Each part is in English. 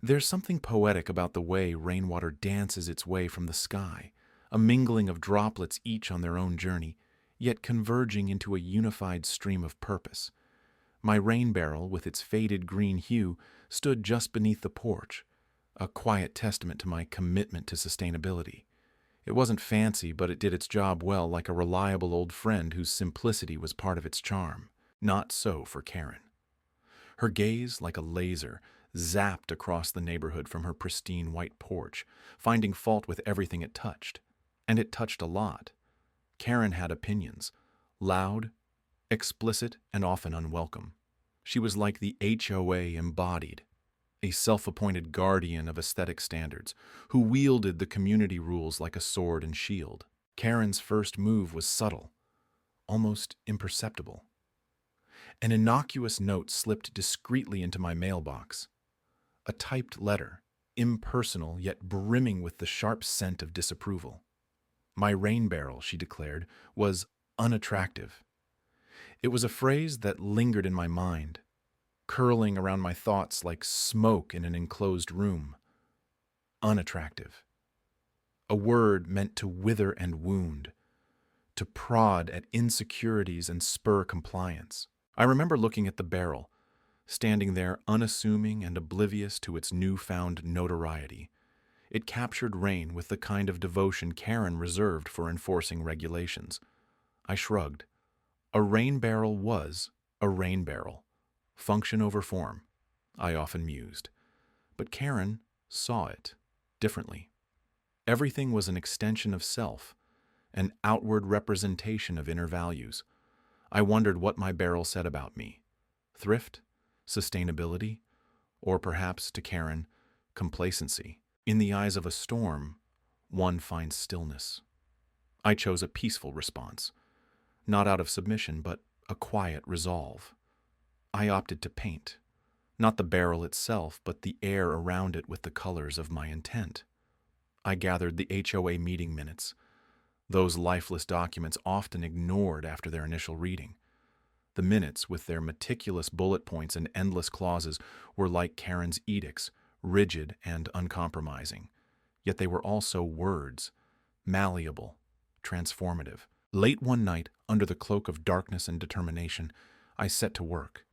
There's something poetic about the way rainwater dances its way from the sky, a mingling of droplets each on their own journey, yet converging into a unified stream of purpose. My rain barrel, with its faded green hue, stood just beneath the porch, a quiet testament to my commitment to sustainability. It wasn't fancy, but it did its job well, like a reliable old friend whose simplicity was part of its charm. Not so for Karen. Her gaze, like a laser, zapped across the neighborhood from her pristine white porch, finding fault with everything it touched. And it touched a lot. Karen had opinions, loud, explicit, and often unwelcome. She was like the HOA embodied, a self-appointed guardian of aesthetic standards, who wielded the community rules like a sword and shield. Karen's first move was subtle, almost imperceptible. An innocuous note slipped discreetly into my mailbox. A typed letter, impersonal yet brimming with the sharp scent of disapproval. My rain barrel, she declared, was unattractive. It was a phrase that lingered in my mind, curling around my thoughts like smoke in an enclosed room. Unattractive. A word meant to wither and wound, to prod at insecurities and spur compliance. I remember looking at the barrel, standing there unassuming and oblivious to its newfound notoriety. It captured rain with the kind of devotion Karen reserved for enforcing regulations. I shrugged. A rain barrel was a rain barrel. Function over form, I often mused. But Karen saw it differently. Everything was an extension of self, an outward representation of inner values. I wondered what my barrel said about me. Thrift, sustainability, or perhaps, to Karen, complacency. In the eyes of a storm, one finds stillness. I chose a peaceful response, not out of submission, but a quiet resolve. I opted to paint, not the barrel itself, but the air around it with the colors of my intent. I gathered the HOA meeting minutes, those lifeless documents often ignored after their initial reading. The minutes, with their meticulous bullet points and endless clauses, were like Karen's edicts, rigid and uncompromising. Yet they were also words, malleable, transformative. Late one night, under the cloak of darkness and determination, I set to work.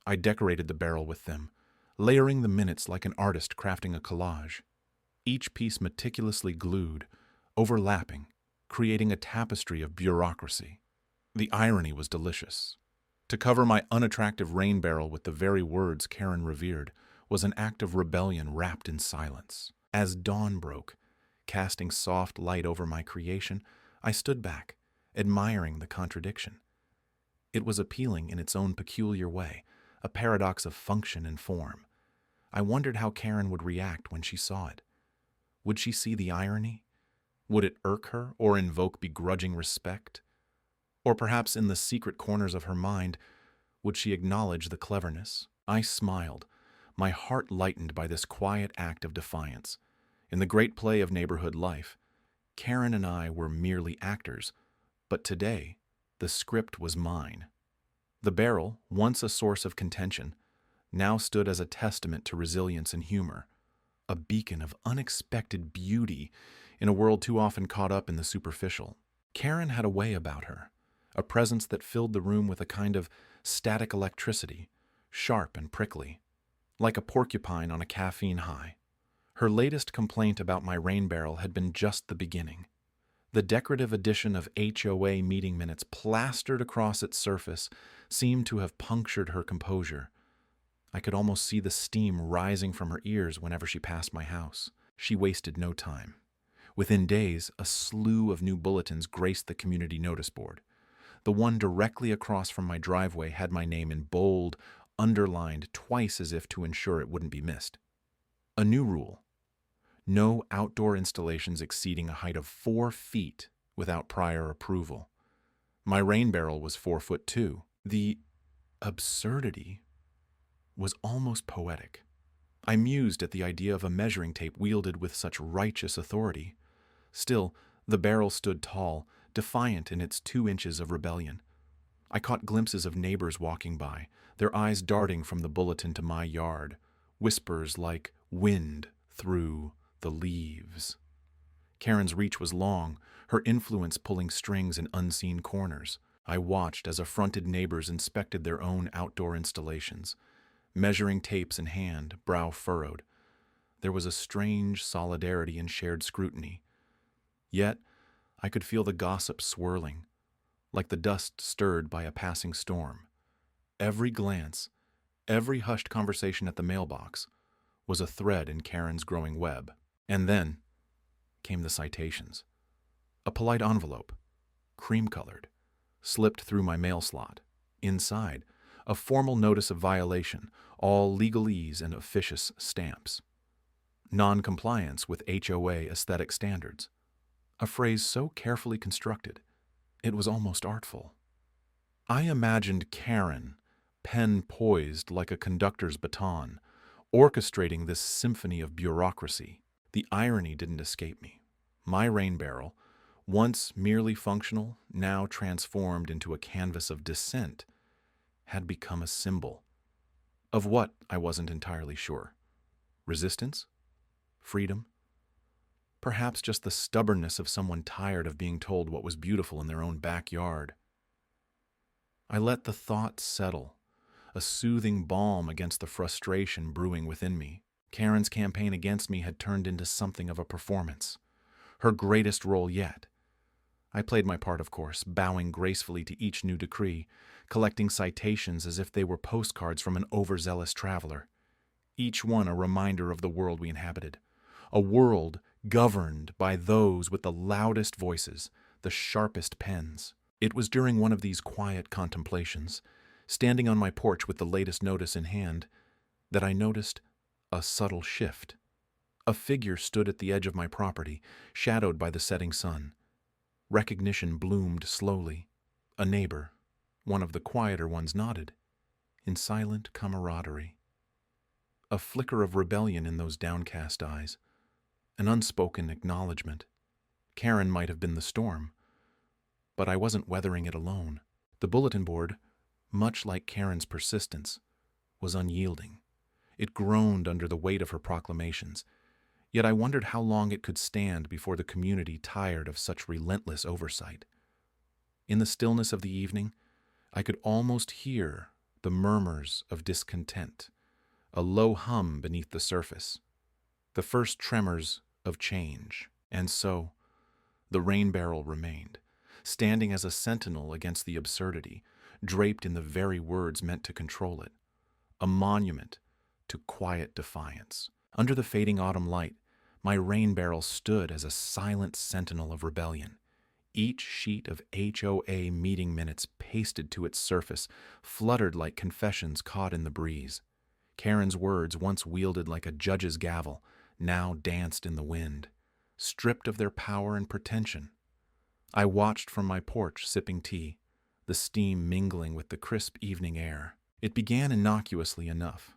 I decorated the barrel with them, layering the minutes like an artist crafting a collage. Each piece meticulously glued, overlapping, creating a tapestry of bureaucracy. The irony was delicious. To cover my unattractive rain barrel with the very words Karen revered was an act of rebellion wrapped in silence. As dawn broke, casting soft light over my creation, I stood back, admiring the contradiction. It was appealing in its own peculiar way, a paradox of function and form. I wondered how Karen would react when she saw it. Would she see the irony? Would it irk her or invoke begrudging respect? Or perhaps in the secret corners of her mind, would she acknowledge the cleverness? I smiled, my heart lightened by this quiet act of defiance. In the great play of neighborhood life, Karen and I were merely actors, but today, the script was mine. The barrel, once a source of contention, now stood as a testament to resilience and humor, a beacon of unexpected beauty in a world too often caught up in the superficial. Karen had a way about her, a presence that filled the room with a kind of static electricity, sharp and prickly, like a porcupine on a caffeine high. Her latest complaint about my rain barrel had been just the beginning. The decorative addition of HOA meeting minutes plastered across its surface seemed to have punctured her composure. I could almost see the steam rising from her ears whenever she passed my house. She wasted no time. Within days, a slew of new bulletins graced the community notice board. The one directly across from my driveway had my name in bold, underlined twice as if to ensure it wouldn't be missed. A new rule: no outdoor installations exceeding a height of 4 feet without prior approval. My rain barrel was 4 foot 2. The absurdity was almost poetic. I mused at the idea of a measuring tape wielded with such righteous authority. Still, the barrel stood tall, defiant in its 2 inches of rebellion. I caught glimpses of neighbors walking by, their eyes darting from the bulletin to my yard, whispers like wind through the leaves. Karen's reach was long, her influence pulling strings in unseen corners. I watched as affronted neighbors inspected their own outdoor installations, measuring tapes in hand, brow furrowed. There was a strange solidarity in shared scrutiny. Yet, I could feel the gossip swirling, like the dust stirred by a passing storm. Every glance, every hushed conversation at the mailbox, was a thread in Karen's growing web. And then came the citations. A polite envelope, cream-colored, slipped through my mail slot. Inside, a formal notice of violation, all legalese and officious stamps. Non-compliance with HOA aesthetic standards. A phrase so carefully constructed, it was almost artful. I imagined Karen, pen poised like a conductor's baton, orchestrating this symphony of bureaucracy. The irony didn't escape me. My rain barrel, once merely functional, now transformed into a canvas of dissent, had become a symbol. Of what, I wasn't entirely sure. Resistance? Freedom? Perhaps just the stubbornness of someone tired of being told what was beautiful in their own backyard. I let the thought settle, a soothing balm against the frustration brewing within me. Karen's campaign against me had turned into something of a performance, her greatest role yet. I played my part, of course, bowing gracefully to each new decree, collecting citations as if they were postcards from an overzealous traveler, each one a reminder of the world we inhabited, a world governed by those with the loudest voices, the sharpest pens. It was during one of these quiet contemplations, standing on my porch with the latest notice in hand, that I noticed a subtle shift. A figure stood at the edge of my property, shadowed by the setting sun. Recognition bloomed slowly. A neighbor, one of the quieter ones, nodded, in silent camaraderie. A flicker of rebellion in those downcast eyes, an unspoken acknowledgement. Karen might have been the storm, but I wasn't weathering it alone. The bulletin board, much like Karen's persistence, was unyielding. It groaned under the weight of her proclamations, yet I wondered how long it could stand before the community tired of such relentless oversight. In the stillness of the evening, I could almost hear the murmurs of discontent, a low hum beneath the surface, the first tremors of change. And so, the rain barrel remained, standing as a sentinel against the absurdity, draped in the very words meant to control it, a monument to quiet defiance. Under the fading autumn light, my rain barrel stood as a silent sentinel of rebellion. Each sheet of HOA meeting minutes pasted to its surface fluttered like confessions caught in the breeze. Karen's words, once wielded like a judge's gavel, now danced in the wind, stripped of their power and pretension. I watched from my porch, sipping tea, the steam mingling with the crisp evening air. It began innocuously enough.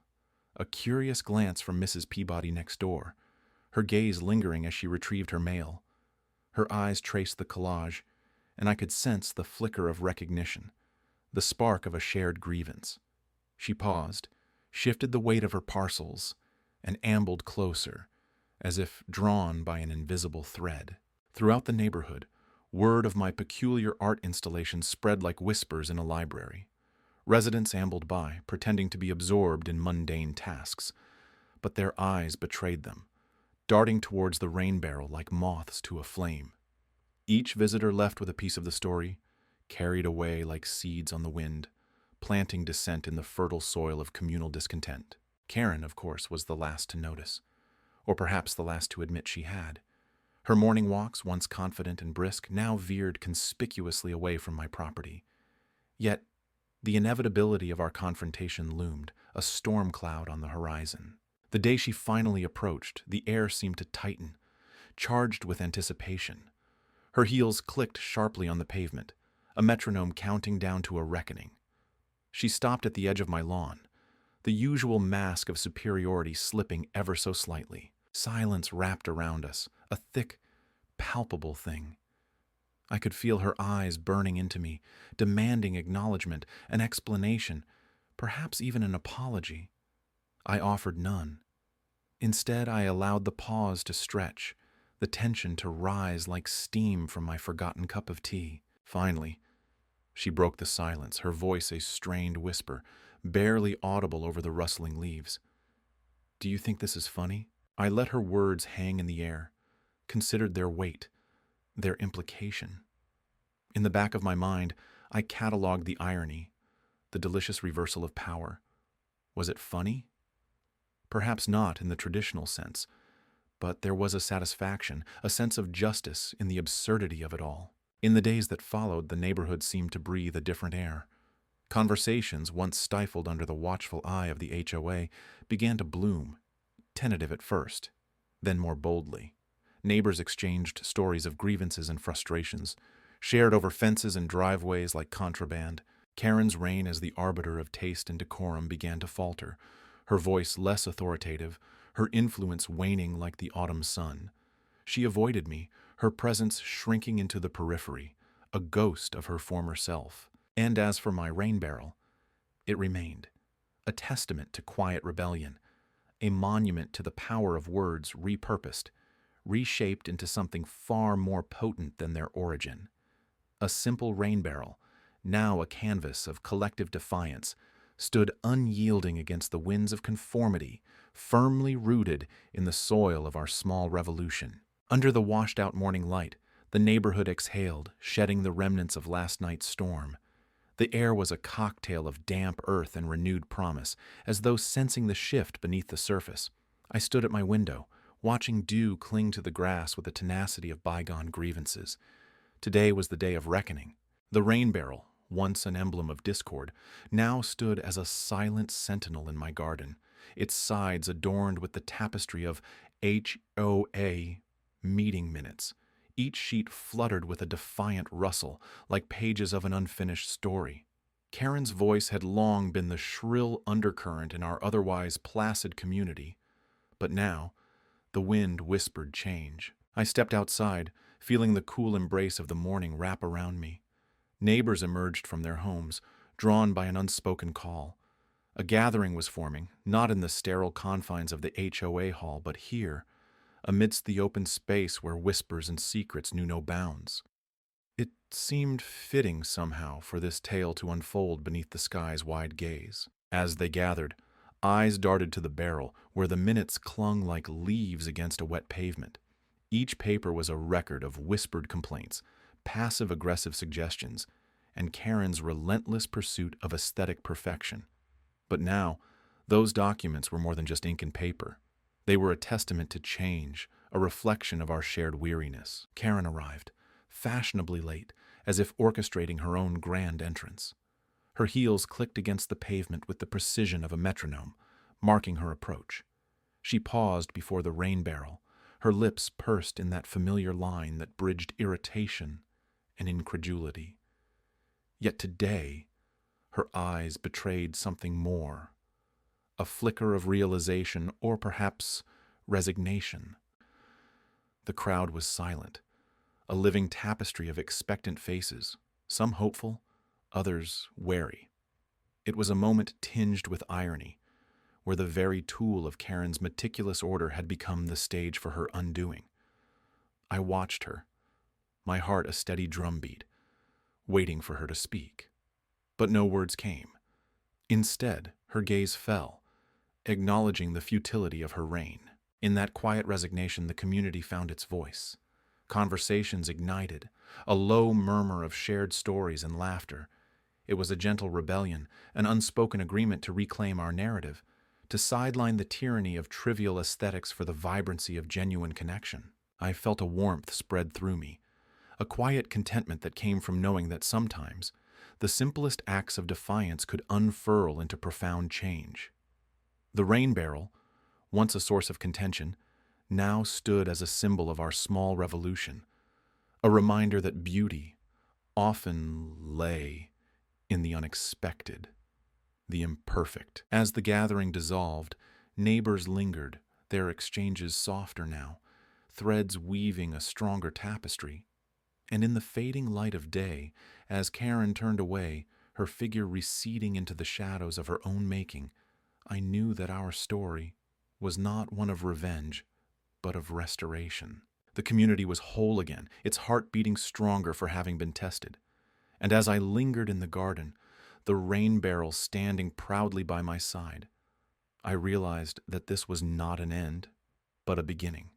A curious glance from Mrs. Peabody next door, her gaze lingering as she retrieved her mail. Her eyes traced the collage, and I could sense the flicker of recognition, the spark of a shared grievance. She paused, shifted the weight of her parcels, and ambled closer, as if drawn by an invisible thread. Throughout the neighborhood, word of my peculiar art installation spread like whispers in a library. Residents ambled by, pretending to be absorbed in mundane tasks, but their eyes betrayed them, darting towards the rain barrel like moths to a flame. Each visitor left with a piece of the story, carried away like seeds on the wind, planting dissent in the fertile soil of communal discontent. Karen, of course, was the last to notice, or perhaps the last to admit she had. Her morning walks, once confident and brisk, now veered conspicuously away from my property. Yet, the inevitability of our confrontation loomed, a storm cloud on the horizon. The day she finally approached, the air seemed to tighten, charged with anticipation. Her heels clicked sharply on the pavement, a metronome counting down to a reckoning. She stopped at the edge of my lawn, the usual mask of superiority slipping ever so slightly. Silence wrapped around us, a thick, palpable thing. I could feel her eyes burning into me, demanding acknowledgement, an explanation, perhaps even an apology. I offered none. Instead, I allowed the pause to stretch, the tension to rise like steam from my forgotten cup of tea. Finally, she broke the silence, her voice a strained whisper, barely audible over the rustling leaves. "Do you think this is funny?" I let her words hang in the air, considered their weight, their implication. In the back of my mind, I catalogued the irony, the delicious reversal of power. Was it funny? Perhaps not in the traditional sense, but there was a satisfaction, a sense of justice in the absurdity of it all. In the days that followed, the neighborhood seemed to breathe a different air. Conversations, once stifled under the watchful eye of the HOA, began to bloom, tentative at first, then more boldly. Neighbors exchanged stories of grievances and frustrations, shared over fences and driveways like contraband. Karen's reign as the arbiter of taste and decorum began to falter, her voice less authoritative, her influence waning like the autumn sun. She avoided me, her presence shrinking into the periphery, a ghost of her former self. And as for my rain barrel, it remained, a testament to quiet rebellion, a monument to the power of words repurposed, reshaped into something far more potent than their origin. A simple rain barrel, now a canvas of collective defiance, stood unyielding against the winds of conformity, firmly rooted in the soil of our small revolution. Under the washed-out morning light, the neighborhood exhaled, shedding the remnants of last night's storm. The air was a cocktail of damp earth and renewed promise, as though sensing the shift beneath the surface. I stood at my window, watching dew cling to the grass with the tenacity of bygone grievances. Today was the day of reckoning. The rain barrel, once an emblem of discord, now stood as a silent sentinel in my garden, its sides adorned with the tapestry of HOA meeting minutes. Each sheet fluttered with a defiant rustle, like pages of an unfinished story. Karen's voice had long been the shrill undercurrent in our otherwise placid community, but now the wind whispered change. I stepped outside, feeling the cool embrace of the morning wrap around me. Neighbors emerged from their homes, drawn by an unspoken call. A gathering was forming, not in the sterile confines of the HOA hall, but here, amidst the open space where whispers and secrets knew no bounds. It seemed fitting somehow for this tale to unfold beneath the sky's wide gaze. As they gathered, eyes darted to the barrel, where the minutes clung like leaves against a wet pavement. Each paper was a record of whispered complaints, passive-aggressive suggestions, and Karen's relentless pursuit of aesthetic perfection. But now, those documents were more than just ink and paper. They were a testament to change, a reflection of our shared weariness. Karen arrived, fashionably late, as if orchestrating her own grand entrance. Her heels clicked against the pavement with the precision of a metronome, marking her approach. She paused before the rain barrel, her lips pursed in that familiar line that bridged irritation and incredulity. Yet today, her eyes betrayed something more, a flicker of realization or perhaps resignation. The crowd was silent, a living tapestry of expectant faces, some hopeful, others wary. It was a moment tinged with irony, where the very tool of Karen's meticulous order had become the stage for her undoing. I watched her, my heart a steady drumbeat, waiting for her to speak. But no words came. Instead, her gaze fell, acknowledging the futility of her reign. In that quiet resignation, the community found its voice. Conversations ignited, a low murmur of shared stories and laughter. It was a gentle rebellion, an unspoken agreement to reclaim our narrative, to sideline the tyranny of trivial aesthetics for the vibrancy of genuine connection. I felt a warmth spread through me, a quiet contentment that came from knowing that sometimes the simplest acts of defiance could unfurl into profound change. The rain barrel, once a source of contention, now stood as a symbol of our small revolution, a reminder that beauty often lay in the unexpected, the imperfect. As the gathering dissolved, neighbors lingered, their exchanges softer now, threads weaving a stronger tapestry. And in the fading light of day, as Karen turned away, her figure receding into the shadows of her own making, I knew that our story was not one of revenge, but of restoration. The community was whole again, its heart beating stronger for having been tested. And as I lingered in the garden, the rain barrel standing proudly by my side, I realized that this was not an end, but a beginning,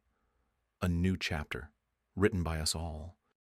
a new chapter, written by us all.